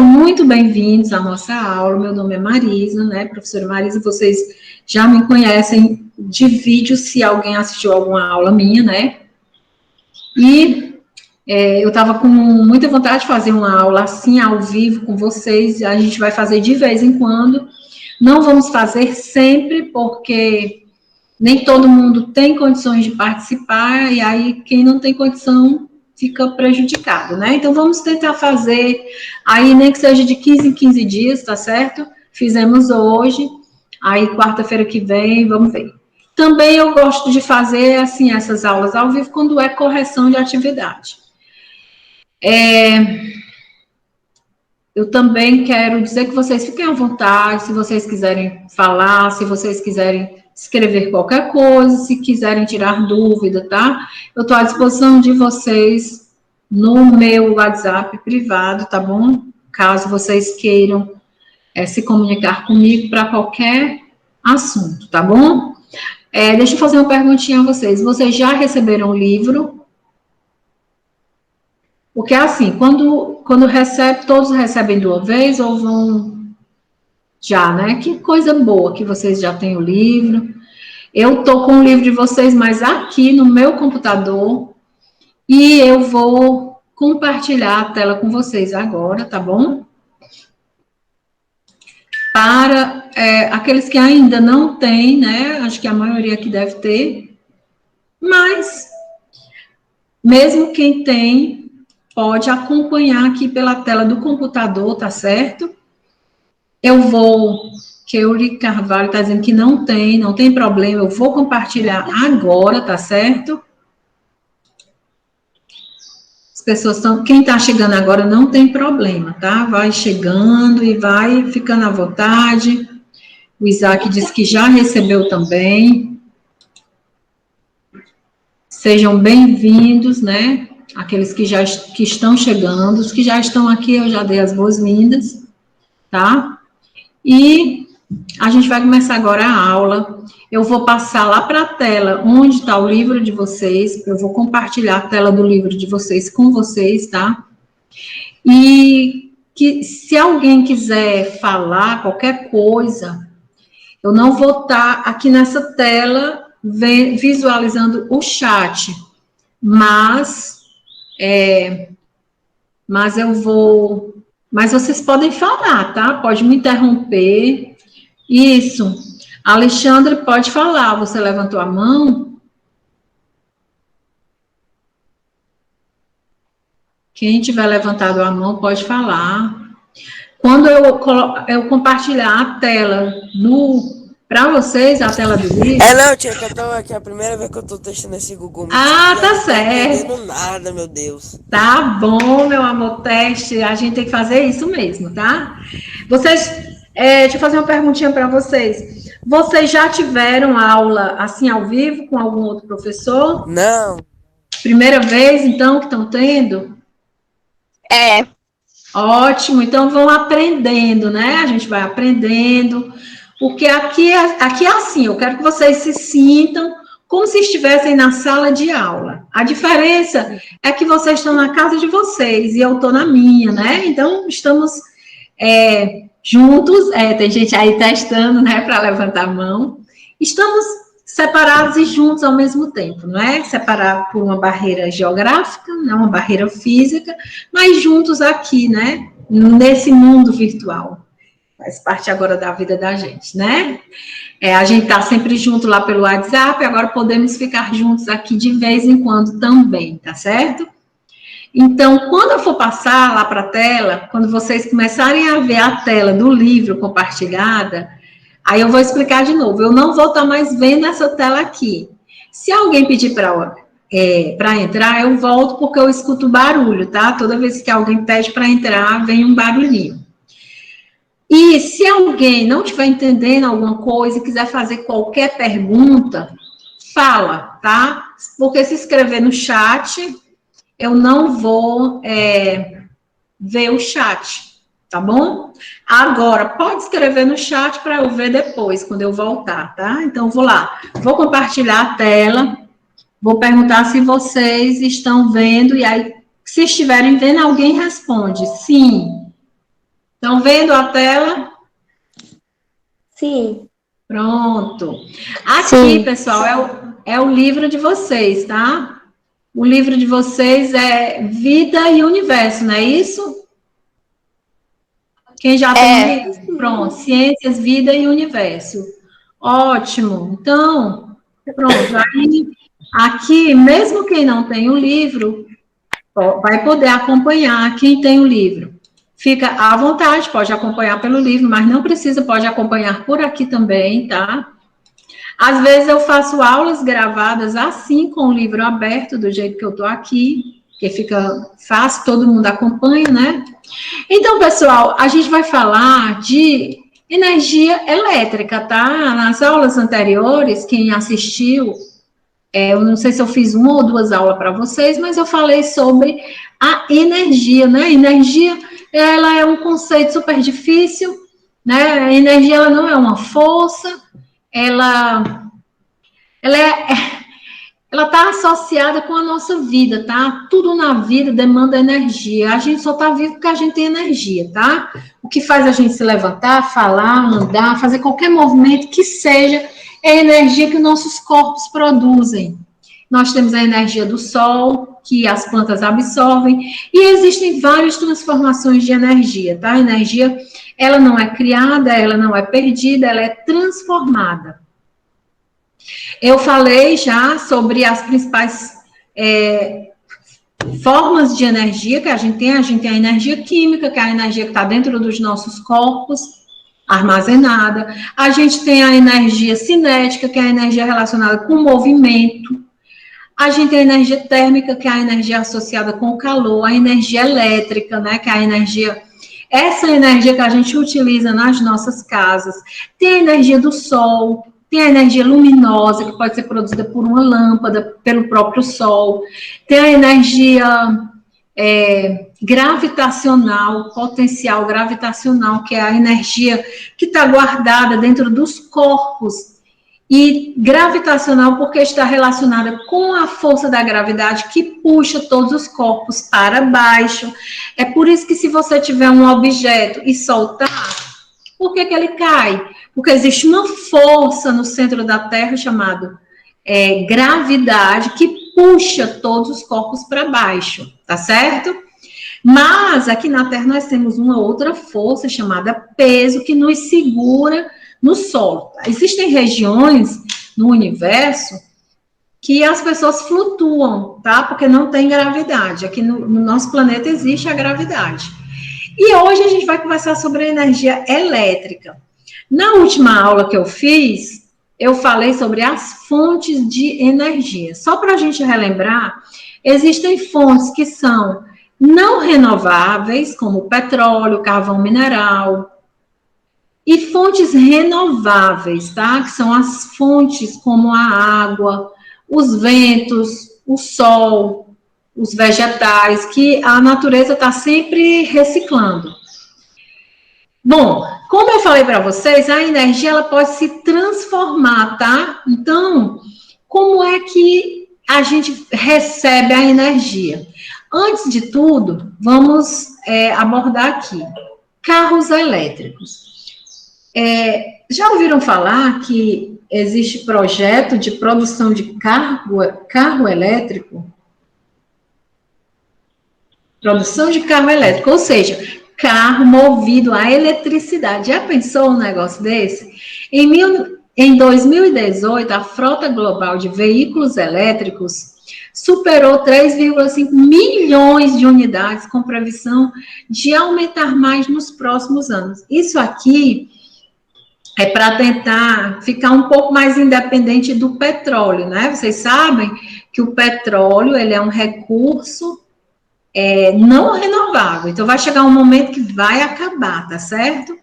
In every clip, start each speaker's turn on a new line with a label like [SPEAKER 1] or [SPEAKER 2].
[SPEAKER 1] Muito bem-vindos à nossa aula. Meu nome é Marisa, né, professora Marisa, vocês já me conhecem de vídeo, se alguém assistiu alguma aula minha, né, e eu estava com muita vontade de fazer uma aula assim, ao vivo, com vocês. A gente vai fazer de vez em quando, não vamos fazer sempre, porque nem todo mundo tem condições de participar, e aí quem não tem condição fica prejudicado, né? Então, vamos tentar fazer aí, nem que seja de 15 em 15 dias, tá certo? Fizemos hoje, aí quarta-feira que vem, vamos ver. Também eu gosto de fazer, assim, essas aulas ao vivo, quando é correção de atividade. Eu também quero dizer que vocês fiquem à vontade, se vocês quiserem falar, se vocês quiserem escrever qualquer coisa, se quiserem tirar dúvida, tá? Eu estou à disposição de vocês no meu WhatsApp privado, tá bom? Caso vocês queiram se comunicar comigo para qualquer assunto, tá bom? Deixa eu fazer uma perguntinha a vocês. Vocês já receberam o livro? Porque assim, quando recebe, todos recebem de uma vez ou vão já, né? Que coisa boa que vocês já têm o livro. Eu tô com o livro de vocês, mas aqui no meu computador, e eu vou compartilhar a tela com vocês agora, tá bom? Para aqueles que ainda não têm, né? Acho que a maioria aqui deve ter, mas mesmo quem tem, pode acompanhar aqui pela tela do computador, tá certo? Keuri Carvalho está dizendo que não tem problema, eu vou compartilhar agora, tá certo? As pessoas quem está chegando agora não tem problema, tá? Vai chegando e vai ficando à vontade. O Isaac disse que já recebeu também. Sejam bem-vindos, né? Aqueles que estão chegando, os que já estão aqui, eu já dei as boas-vindas, tá? E a gente vai começar agora a aula. Eu vou passar lá para a tela onde está o livro de vocês. Eu vou compartilhar a tela do livro de vocês com vocês, tá? E que se alguém quiser falar qualquer coisa, eu não vou estar aqui nessa tela visualizando o chat, mas eu vou... Mas vocês podem falar, tá? Pode me interromper. Isso. Alexandre, pode falar. Você levantou a mão? Quem tiver levantado a mão, pode falar. Quando eu compartilhar a tela para vocês, a tela do livro...
[SPEAKER 2] Não, tia, que eu tô aqui, a primeira vez que eu tô testando esse Google Meet.
[SPEAKER 1] Tá certo.
[SPEAKER 2] Não tô entendendo nada, meu Deus.
[SPEAKER 1] Tá bom, meu amor, teste. A gente tem que fazer isso mesmo, tá? Vocês... deixa eu fazer uma perguntinha para vocês. Vocês já tiveram aula, assim, ao vivo, com algum outro professor?
[SPEAKER 2] Não.
[SPEAKER 1] Primeira vez, então, que estão tendo? Ótimo, então vão aprendendo, né? A gente vai aprendendo, porque aqui é assim, eu quero que vocês se sintam como se estivessem na sala de aula. A diferença é que vocês estão na casa de vocês e eu estou na minha, né? Então, estamos juntos, tem gente aí testando, né, para levantar a mão. Estamos separados e juntos ao mesmo tempo, não é? Separados por uma barreira geográfica, né, uma barreira física, mas juntos aqui, né, nesse mundo virtual. Faz parte agora da vida da gente, né? A gente está sempre junto lá pelo WhatsApp, agora podemos ficar juntos aqui de vez em quando também, tá certo? Então, quando eu for passar lá para a tela, quando vocês começarem a ver a tela do livro compartilhada, aí eu vou explicar de novo. Eu não vou estar mais vendo essa tela aqui. Se alguém pedir para entrar, eu volto porque eu escuto barulho, tá? Toda vez que alguém pede para entrar, vem um barulhinho. E se alguém não estiver entendendo alguma coisa e quiser fazer qualquer pergunta, fala, tá? Porque se escrever no chat, eu não vou ver o chat, tá bom? Agora, pode escrever no chat para eu ver depois, quando eu voltar, tá? Então, vou lá. Vou compartilhar a tela, vou perguntar se vocês estão vendo, e aí, se estiverem vendo, alguém responde sim. Estão vendo a tela?
[SPEAKER 3] Sim.
[SPEAKER 1] Pronto. Aqui,
[SPEAKER 3] Sim.
[SPEAKER 1] pessoal, é o livro de vocês, tá? O livro de vocês é Vida e Universo, não é isso? Quem já tem o livro? Pronto, Ciências, Vida e Universo. Ótimo. Então, pronto. Aí, aqui, mesmo quem não tem o livro, vai poder acompanhar quem tem o livro. Fica à vontade, pode acompanhar pelo livro, mas não precisa, pode acompanhar por aqui também, tá? Às vezes eu faço aulas gravadas assim, com o livro aberto, do jeito que eu tô aqui, que fica fácil, todo mundo acompanha, né? Então, pessoal, a gente vai falar de energia elétrica, tá? Nas aulas anteriores, quem assistiu, eu não sei se eu fiz uma ou duas aulas para vocês, mas eu falei sobre a energia, né? Energia, ela é um conceito super difícil, né? A energia, ela não é uma força, ela está associada com a nossa vida, tá? Tudo na vida demanda energia. A gente só está vivo porque a gente tem energia, tá? O que faz a gente se levantar, falar, andar, fazer qualquer movimento que seja, é a energia que nossos corpos produzem. Nós temos a energia do sol, que as plantas absorvem, e existem várias transformações de energia, tá? A energia, ela não é criada, ela não é perdida, ela é transformada. Eu falei já sobre as principais formas de energia que a gente tem. A gente tem a energia química, que é a energia que está dentro dos nossos corpos, armazenada. A gente tem a energia cinética, que é a energia relacionada com o movimento. A gente tem a energia térmica, que é a energia associada com o calor. A energia elétrica, né, que é a energia... Essa energia que a gente utiliza nas nossas casas. Tem a energia do sol, tem a energia luminosa, que pode ser produzida por uma lâmpada, pelo próprio sol. Tem a energia gravitacional, potencial gravitacional, que é a energia que está guardada dentro dos corpos. E gravitacional porque está relacionada com a força da gravidade que puxa todos os corpos para baixo. É por isso que se você tiver um objeto e soltar, por que ele cai? Porque existe uma força no centro da Terra chamada gravidade que puxa todos os corpos para baixo, tá certo? Mas aqui na Terra nós temos uma outra força chamada peso que nos segura no solo. Existem regiões no universo que as pessoas flutuam, tá? Porque não tem gravidade. Aqui no nosso planeta existe a gravidade. E hoje a gente vai conversar sobre a energia elétrica. Na última aula que eu fiz, eu falei sobre as fontes de energia. Só para a gente relembrar, existem fontes que são não renováveis, como petróleo, carvão mineral, e fontes renováveis, tá? Que são as fontes como a água, os ventos, o sol, os vegetais, que a natureza está sempre reciclando. Bom, como eu falei para vocês, a energia ela pode se transformar, tá? Então, como é que a gente recebe a energia? Antes de tudo, vamos abordar aqui carros elétricos. Já ouviram falar que existe projeto de produção de carro elétrico? Produção de carro elétrico, ou seja, carro movido a eletricidade. Já pensou um negócio desse? Em 2018, a frota global de veículos elétricos superou 3,5 milhões de unidades, com previsão de aumentar mais nos próximos anos. Isso aqui é para tentar ficar um pouco mais independente do petróleo, né? Vocês sabem que o petróleo, ele é um recurso não renovável. Então, vai chegar um momento que vai acabar, tá certo?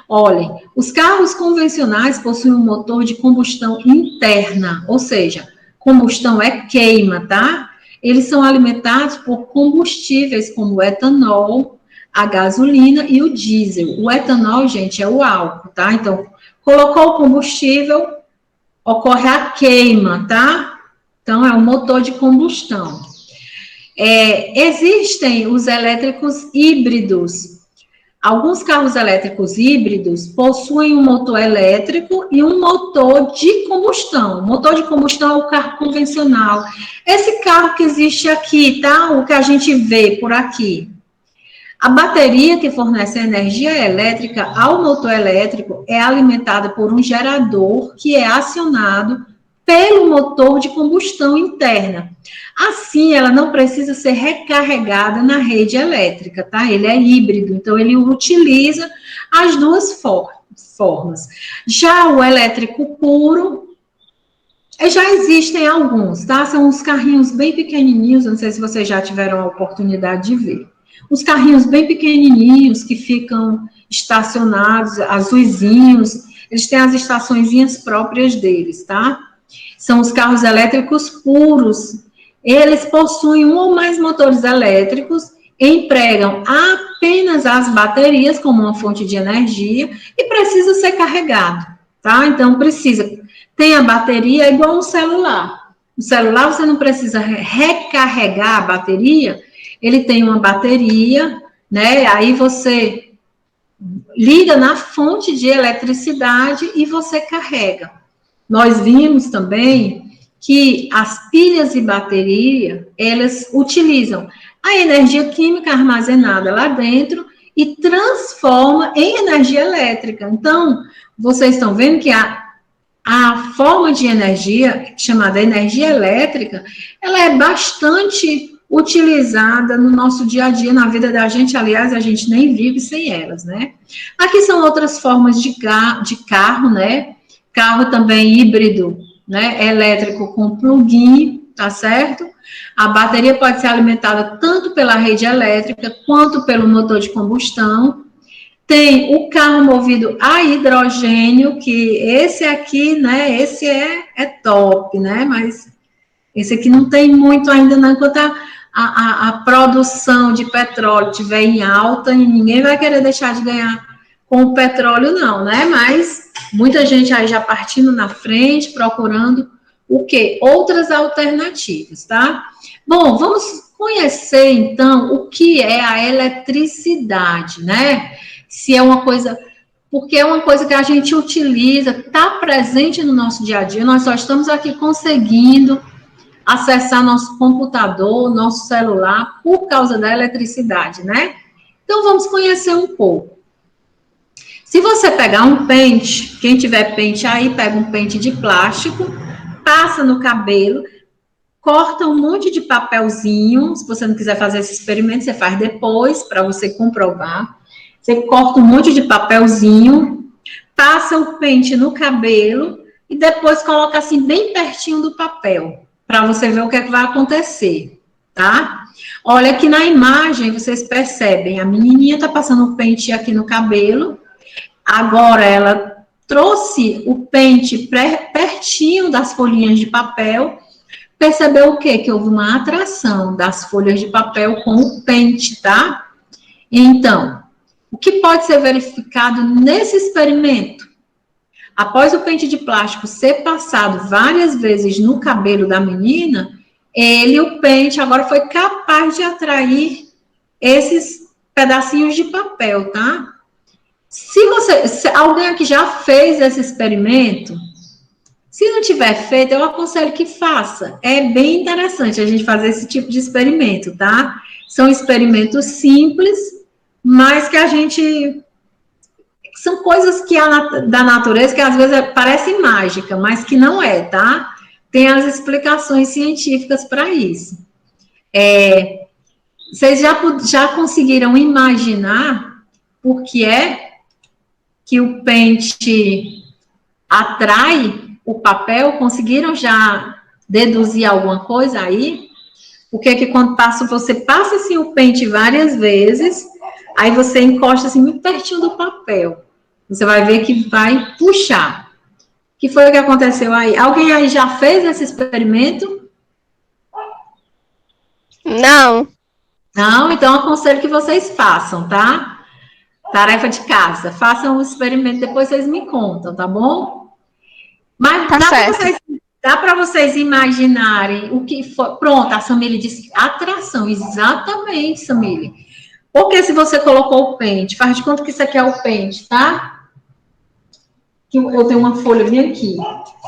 [SPEAKER 1] Olhem, os carros convencionais possuem um motor de combustão interna, ou seja, combustão é queima, tá? Eles são alimentados por combustíveis como o etanol, a gasolina e o diesel. O etanol, gente, é o álcool, tá? Então, colocou o combustível, ocorre a queima, tá? Então, é um motor de combustão. Existem os elétricos híbridos. Alguns carros elétricos híbridos possuem um motor elétrico e um motor de combustão. O motor de combustão é o carro convencional. Esse carro que existe aqui, tá? O que a gente vê por aqui. A bateria que fornece energia elétrica ao motor elétrico é alimentada por um gerador que é acionado pelo motor de combustão interna. Assim, ela não precisa ser recarregada na rede elétrica, tá? Ele é híbrido, então ele utiliza as duas formas. Já o elétrico puro, já existem alguns, tá? São uns carrinhos bem pequenininhos, não sei se vocês já tiveram a oportunidade de ver. Uns carrinhos bem pequenininhos que ficam estacionados, azuisinhos, eles têm as estaçõezinhas próprias deles, tá? São os carros elétricos puros. Eles possuem um ou mais motores elétricos, empregam apenas as baterias como uma fonte de energia e precisa ser carregado, tá? Então, tem a bateria igual um celular. O celular, você não precisa recarregar a bateria, ele tem uma bateria, né? Aí você liga na fonte de eletricidade e você carrega. Nós vimos também que as pilhas e bateria, elas utilizam a energia química armazenada lá dentro e transforma em energia elétrica. Então, vocês estão vendo que a forma de energia, chamada energia elétrica, ela é bastante utilizada no nosso dia a dia, na vida da gente. Aliás, a gente nem vive sem elas, né? Aqui são outras formas de carro, né? Carro também híbrido, né? Elétrico com plug-in, tá certo? A bateria pode ser alimentada tanto pela rede elétrica quanto pelo motor de combustão. Tem o carro movido a hidrogênio, que esse aqui, né? Esse é top, né? Mas esse aqui não tem muito ainda, não, enquanto a produção de petróleo estiver em alta, e ninguém vai querer deixar de ganhar com o petróleo, não, né? Mas muita gente aí já partindo na frente, procurando o quê? Outras alternativas, tá? Bom, vamos conhecer, então, o que é a eletricidade, né? Se é uma coisa... Porque é uma coisa que a gente utiliza, está presente no nosso dia a dia, nós só estamos aqui conseguindo acessar nosso computador, nosso celular, por causa da eletricidade, né? Então, vamos conhecer um pouco. Se você pegar um pente, quem tiver pente aí, pega um pente de plástico, passa no cabelo, corta um monte de papelzinho. Se você não quiser fazer esse experimento, você faz depois, para você comprovar. Você corta um monte de papelzinho, passa o pente no cabelo e depois coloca assim bem pertinho do papel, para você ver o que é que vai acontecer, tá? Olha aqui na imagem, vocês percebem, a menininha tá passando o pente aqui no cabelo, agora ela trouxe o pente pertinho das folhinhas de papel, percebeu o quê? Que houve uma atração das folhas de papel com o pente, tá? Então, o que pode ser verificado nesse experimento? Após o pente de plástico ser passado várias vezes no cabelo da menina, o pente agora foi capaz de atrair esses pedacinhos de papel, tá? Se alguém aqui já fez esse experimento, se não tiver feito, eu aconselho que faça. É bem interessante a gente fazer esse tipo de experimento, tá? São experimentos simples, mas que a gente... São coisas que da natureza que às vezes parecem mágica, mas que não é, tá? Tem as explicações científicas para isso. Vocês já conseguiram imaginar por que é que o pente atrai o papel? Conseguiram já deduzir alguma coisa aí? Porque que quando você passa assim o pente várias vezes, aí você encosta assim muito pertinho do papel. Você vai ver que vai puxar. O que foi que aconteceu aí? Alguém aí já fez esse experimento?
[SPEAKER 3] Não.
[SPEAKER 1] Não? Então, eu aconselho que vocês façam, tá? Tarefa de casa. Façam o experimento, depois vocês me contam, tá bom? Mas
[SPEAKER 3] tá
[SPEAKER 1] dá para vocês imaginarem o que foi. Pronto, a Samile disse atração. Exatamente, Samile. Porque se você colocou o pente, faz de conta que isso aqui é o pente, tá? Que eu tenho uma folha bem aqui.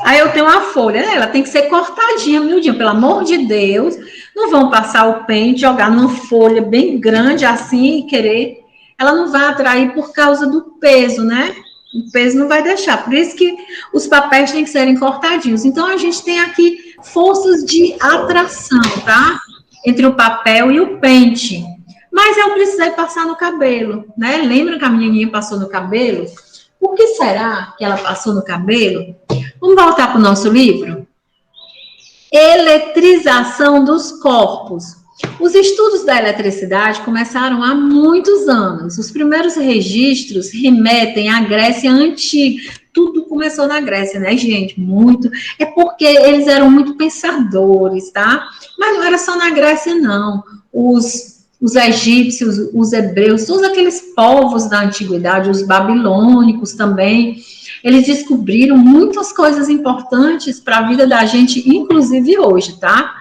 [SPEAKER 1] Aí eu tenho uma folha, ela tem que ser cortadinha, miudinha, pelo amor de Deus. Não vão passar o pente, jogar numa folha bem grande assim e querer. Ela não vai atrair por causa do peso, né? O peso não vai deixar. Por isso que os papéis têm que serem cortadinhos. Então, a gente tem aqui forças de atração, tá? Entre o papel e o pente. Mas eu precisei passar no cabelo, né? Lembra que a menininha passou no cabelo? O que será que ela passou no cabelo? Vamos voltar para o nosso livro? Eletrização dos corpos. Os estudos da eletricidade começaram há muitos anos. Os primeiros registros remetem à Grécia Antiga. Tudo começou na Grécia, né, gente? Muito. É porque eles eram muito pensadores, tá? Mas não era só na Grécia, não. Os egípcios, os hebreus, todos aqueles povos da antiguidade, os babilônicos também, eles descobriram muitas coisas importantes para a vida da gente, inclusive hoje, tá?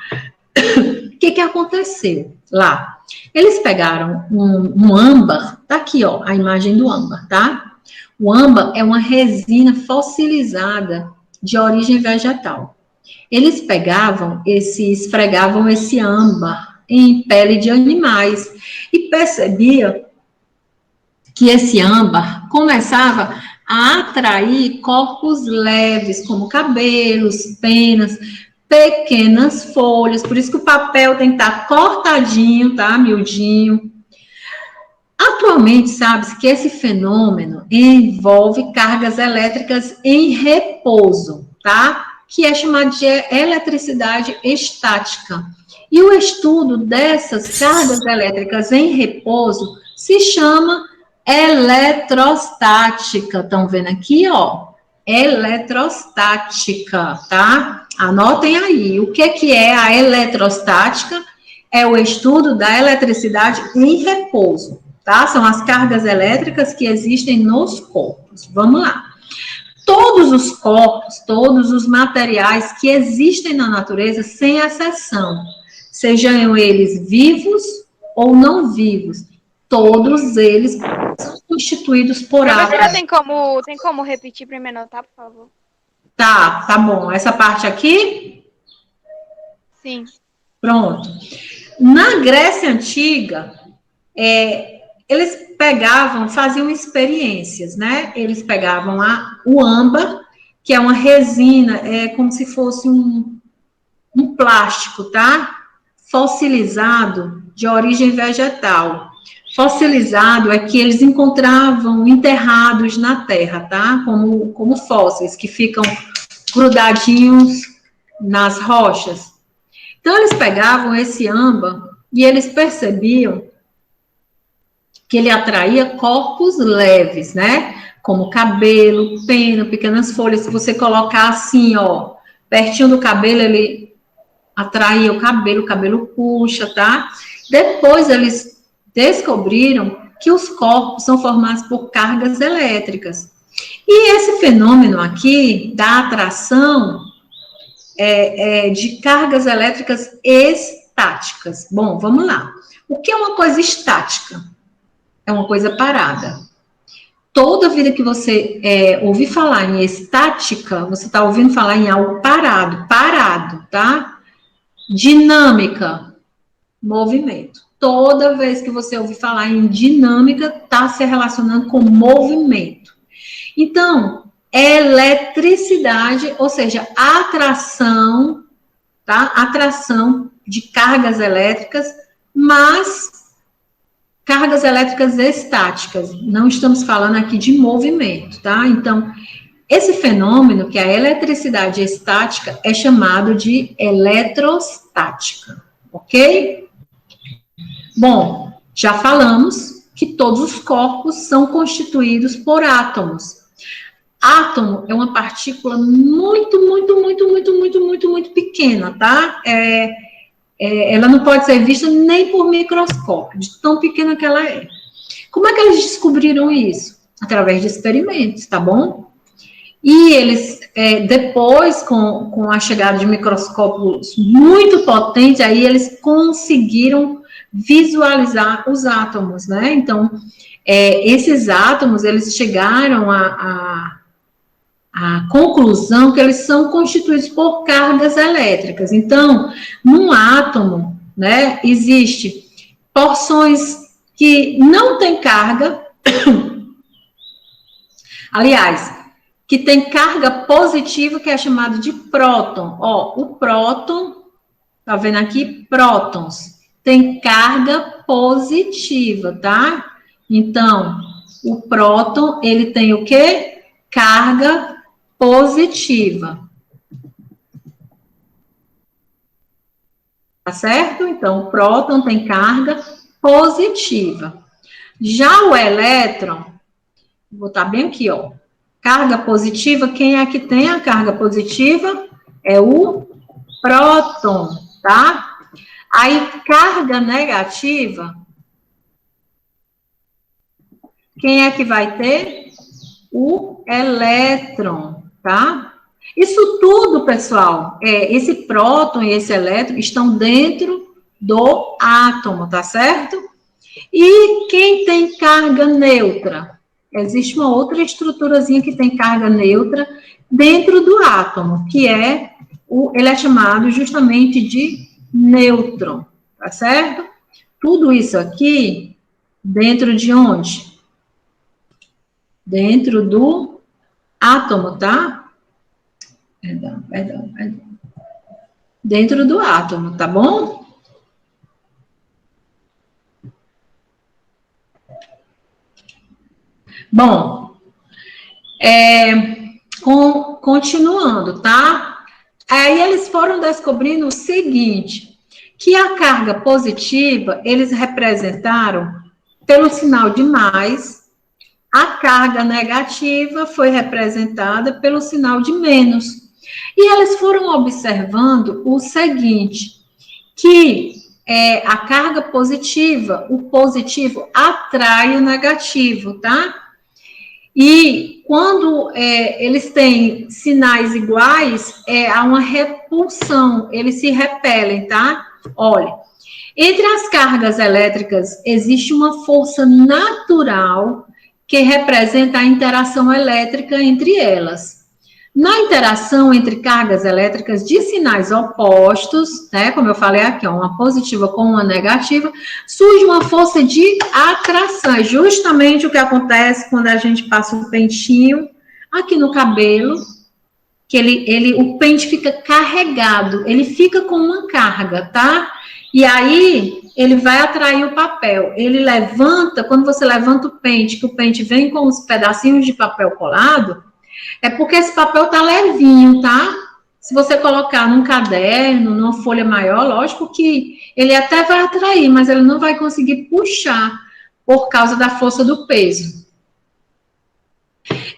[SPEAKER 1] O que aconteceu lá? Eles pegaram um âmbar, tá aqui, ó, a imagem do âmbar, tá? O âmbar é uma resina fossilizada de origem vegetal. Eles esfregavam esse âmbar em pele de animais e percebia que esse âmbar começava a atrair corpos leves, como cabelos, penas, pequenas folhas, por isso que o papel tem que estar cortadinho, tá, miudinho. Atualmente, sabe-se que esse fenômeno envolve cargas elétricas em repouso, tá? Que é chamado de eletricidade estática. E o estudo dessas cargas elétricas em repouso se chama eletrostática. Estão vendo aqui, ó? Eletrostática, tá? Anotem aí. O que é a eletrostática? É o estudo da eletricidade em repouso, tá? São as cargas elétricas que existem nos corpos. Vamos lá. Todos os corpos, todos os materiais que existem na natureza, sem exceção, sejam eles vivos ou não vivos, todos eles são constituídos por átomos.
[SPEAKER 3] Professora, tem como repetir para me anotar, por favor?
[SPEAKER 1] Tá bom. Essa parte aqui?
[SPEAKER 3] Sim.
[SPEAKER 1] Pronto. Na Grécia Antiga, eles faziam experiências, né? Eles pegavam o âmbar, que é uma resina, como se fosse um plástico, tá? Fossilizado, de origem vegetal. Fossilizado é que eles encontravam enterrados na terra, tá? Como fósseis, que ficam grudadinhos nas rochas. Então, eles pegavam esse âmbar e eles percebiam que ele atraía corpos leves, né? Como cabelo, pena, pequenas folhas. Se você colocar assim, ó, pertinho do cabelo, ele atraía o cabelo puxa, tá? Depois eles descobriram que os corpos são formados por cargas elétricas. E esse fenômeno aqui da atração de cargas elétricas estáticas. Bom, vamos lá. O que é uma coisa estática? É uma coisa parada. Toda vida que você ouvir falar em estática, você está ouvindo falar em algo parado, tá? Dinâmica, movimento. Toda vez que você ouvir falar em dinâmica, está se relacionando com movimento. Então, eletricidade, ou seja, atração, tá? Atração de cargas elétricas, mas cargas elétricas estáticas. Não estamos falando aqui de movimento, tá? Então, esse fenômeno, que é a eletricidade estática, é chamado de eletrostática, ok? Bom, já falamos que todos os corpos são constituídos por átomos. Átomo é uma partícula muito pequena, tá? Ela não pode ser vista nem por microscópio, de tão pequena que ela é. Como é que eles descobriram isso? Através de experimentos, tá bom? E eles, depois, com a chegada de microscópios muito potentes, aí eles conseguiram visualizar os átomos, né? Então, esses átomos, eles chegaram à conclusão que eles são constituídos por cargas elétricas. Então, num átomo, né, existe porções que não têm carga, aliás, que tem carga positiva, que é chamado de próton. Ó, o próton, tá vendo aqui? Prótons. Tem carga positiva, tá? Então, o próton, ele tem o quê? Carga positiva. Tá certo? Então, o próton tem carga positiva. Já o elétron, vou botar bem aqui, ó. Carga positiva, quem é que tem a carga positiva? É o próton, tá? Aí, carga negativa, quem é que vai ter? O elétron, tá? Isso tudo, pessoal, esse próton e esse elétron estão dentro do átomo, tá certo? E quem tem carga neutra? Existe uma outra estruturazinha que tem carga neutra dentro do átomo, que ele é chamado justamente de nêutron, tá certo? Tudo isso aqui dentro de onde? Dentro do átomo, tá? Perdão. Dentro do átomo, tá bom? Bom, continuando, tá? Aí eles foram descobrindo o seguinte, que a carga positiva, eles representaram pelo sinal de mais, a carga negativa foi representada pelo sinal de menos. E eles foram observando o seguinte, que a carga positiva, o positivo atrai o negativo, tá? E quando eles têm sinais iguais, há uma repulsão, eles se repelem, tá? Olha, entre as cargas elétricas existe uma força natural que representa a interação elétrica entre elas. Na interação entre cargas elétricas de sinais opostos, né, como eu falei aqui, uma positiva com uma negativa, surge uma força de atração. É justamente o que acontece quando a gente passa o pentinho aqui no cabelo, que o pente fica carregado, ele fica com uma carga, tá? E aí ele vai atrair o papel. Ele levanta, quando você levanta o pente, que o pente vem com os pedacinhos de papel colado, é porque esse papel tá levinho, tá? Se você colocar num caderno, numa folha maior, lógico que ele até vai atrair, mas ele não vai conseguir puxar por causa da força do peso.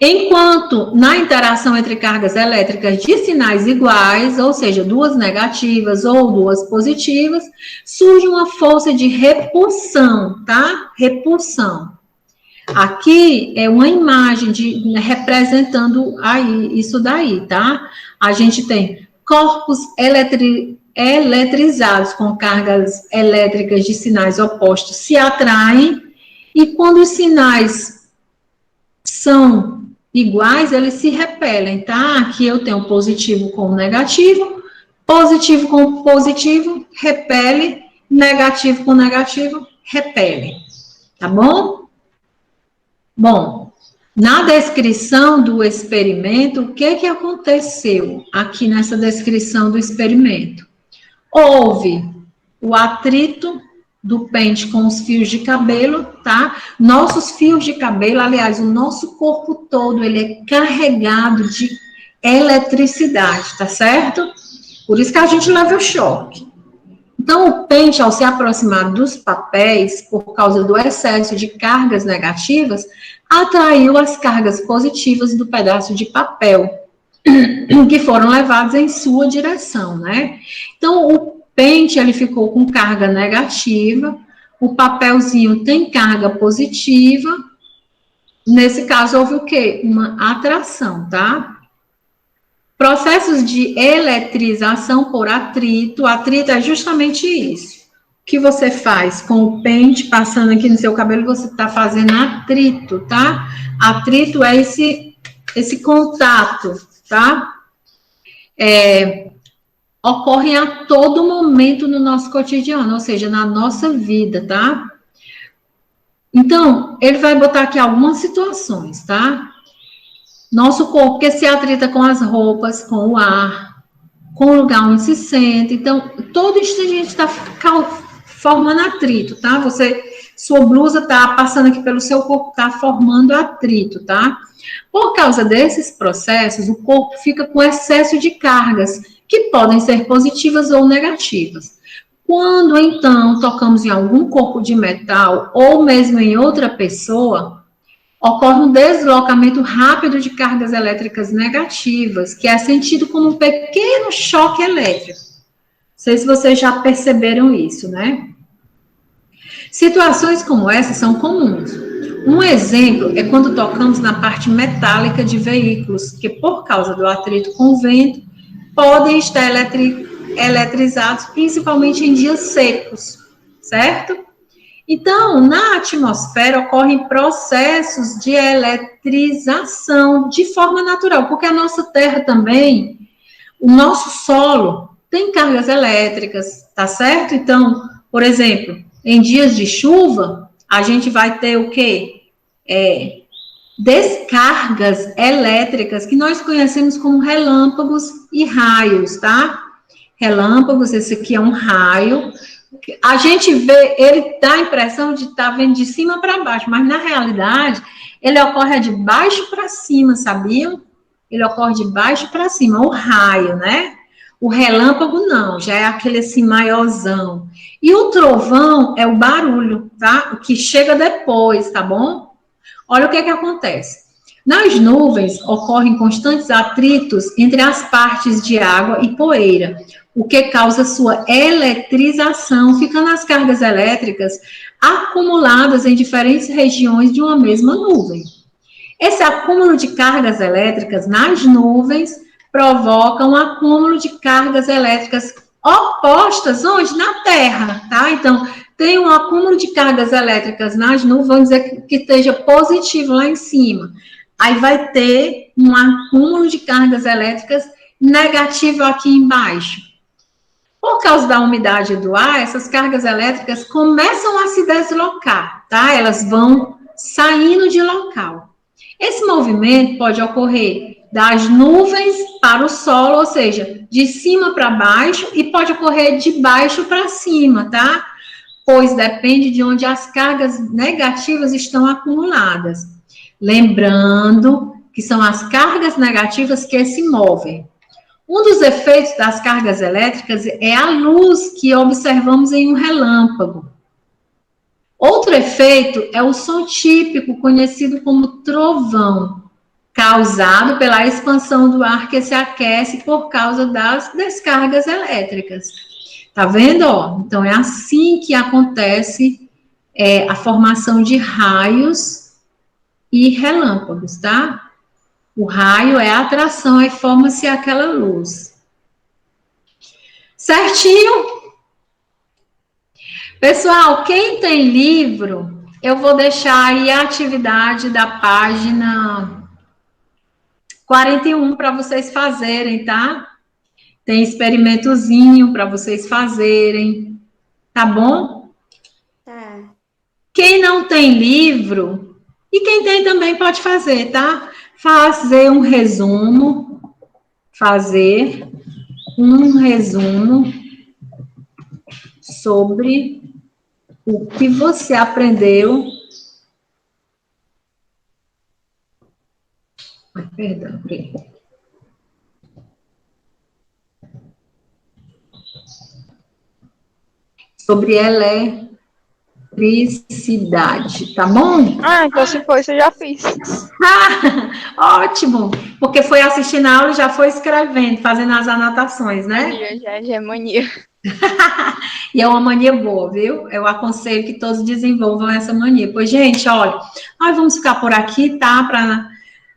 [SPEAKER 1] Enquanto na interação entre cargas elétricas de sinais iguais, ou seja, duas negativas ou duas positivas, surge uma força de repulsão, tá? Repulsão. Aqui é uma imagem representando aí, isso daí, tá? A gente tem corpos eletrizados com cargas elétricas de sinais opostos se atraem, e quando os sinais são iguais, eles se repelem, tá? Aqui eu tenho positivo com negativo com positivo, repele, negativo com negativo, repele, tá bom? Bom, na descrição do experimento, o que aconteceu aqui nessa descrição do experimento? Houve o atrito do pente com os fios de cabelo, tá? Nossos fios de cabelo, aliás, o nosso corpo todo, ele é carregado de eletricidade, tá certo? Por isso que a gente leva o choque. Então, o pente, ao se aproximar dos papéis, por causa do excesso de cargas negativas, atraiu as cargas positivas do pedaço de papel, que foram levados em sua direção, né? Então, o pente, ele ficou com carga negativa, o papelzinho tem carga positiva, nesse caso, houve o quê? Uma atração, tá? Processos de eletrização por atrito é justamente isso. O que você faz com o pente passando aqui no seu cabelo, você está fazendo atrito, tá? Atrito é esse contato, tá? Ocorre a todo momento no nosso cotidiano, ou seja, na nossa vida, tá? Então, ele vai botar aqui algumas situações, tá? Nosso corpo que se atrita com as roupas, com o ar, com o lugar onde se senta. Então, todo instante a gente está formando atrito, tá? Sua blusa tá passando aqui pelo seu corpo, tá formando atrito, tá? Por causa desses processos, o corpo fica com excesso de cargas, que podem ser positivas ou negativas. Quando, então, tocamos em algum corpo de metal, ou mesmo em outra pessoa, ocorre um deslocamento rápido de cargas elétricas negativas, que é sentido como um pequeno choque elétrico. Não sei se vocês já perceberam isso, né? Situações como essa são comuns. Um exemplo é quando tocamos na parte metálica de veículos, que por causa do atrito com o vento, podem estar eletrizados, principalmente em dias secos, certo? Então, na atmosfera ocorrem processos de eletrização de forma natural, porque a nossa Terra também, o nosso solo, tem cargas elétricas, tá certo? Então, por exemplo, em dias de chuva, a gente vai ter o quê? Descargas elétricas que nós conhecemos como relâmpagos e raios, tá? Relâmpagos, esse aqui é um raio. A gente vê, ele dá a impressão de estar vendo de cima para baixo, mas na realidade, ele ocorre de baixo para cima, sabiam? Ele ocorre de baixo para cima, o raio, né? O relâmpago não, já é aquele assim maiorzão. E o trovão é o barulho, tá? O que chega depois, tá bom? Olha o que acontece. Nas nuvens ocorrem constantes atritos entre as partes de água e poeira, o que causa sua eletrização, ficando as cargas elétricas acumuladas em diferentes regiões de uma mesma nuvem. Esse acúmulo de cargas elétricas nas nuvens provoca um acúmulo de cargas elétricas opostas, onde? Na Terra, tá? Então, tem um acúmulo de cargas elétricas nas nuvens, vamos dizer que esteja positivo lá em cima. Aí vai ter um acúmulo de cargas elétricas negativo aqui embaixo. Por causa da umidade do ar, essas cargas elétricas começam a se deslocar, tá? Elas vão saindo de local. Esse movimento pode ocorrer das nuvens para o solo, ou seja, de cima para baixo, e pode ocorrer de baixo para cima, tá? Pois depende de onde as cargas negativas estão acumuladas. Lembrando que são as cargas negativas que se movem. Um dos efeitos das cargas elétricas é a luz que observamos em um relâmpago. Outro efeito é o som típico, conhecido como trovão, causado pela expansão do ar que se aquece por causa das descargas elétricas. Tá vendo? Ó? Então, é assim que acontece a formação de raios e relâmpagos, tá? O raio é a atração, aí forma-se aquela luz. Certinho? Pessoal, quem tem livro, eu vou deixar aí a atividade da página 41 para vocês fazerem, tá? Tem experimentozinho para vocês fazerem, tá bom?
[SPEAKER 4] Tá.
[SPEAKER 1] Quem não tem livro, e quem tem também pode fazer, tá? Fazer um resumo sobre o que você aprendeu. Perdão. Sobre eletricidade, tá bom?
[SPEAKER 3] Ah, então se for isso eu já fiz.
[SPEAKER 1] Ótimo, porque foi assistindo a aula e já foi escrevendo, fazendo as anotações, né?
[SPEAKER 3] Já é mania.
[SPEAKER 1] E é uma mania boa, viu? Eu aconselho que todos desenvolvam essa mania. Pois, gente, olha, nós vamos ficar por aqui, tá? Para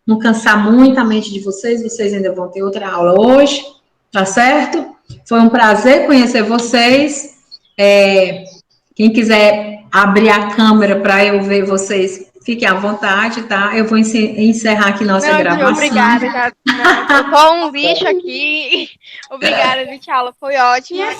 [SPEAKER 1] não cansar muito a mente de vocês ainda vão ter outra aula hoje, tá certo? Foi um prazer conhecer vocês. Quem quiser abrir a câmera para eu ver vocês, fiquem à vontade, tá? Eu vou encerrar aqui nossa
[SPEAKER 3] Não,
[SPEAKER 1] gravação.
[SPEAKER 3] obrigada, já. Não, eu tô um lixo aqui. Obrigada, Vicky, a aula foi ótima.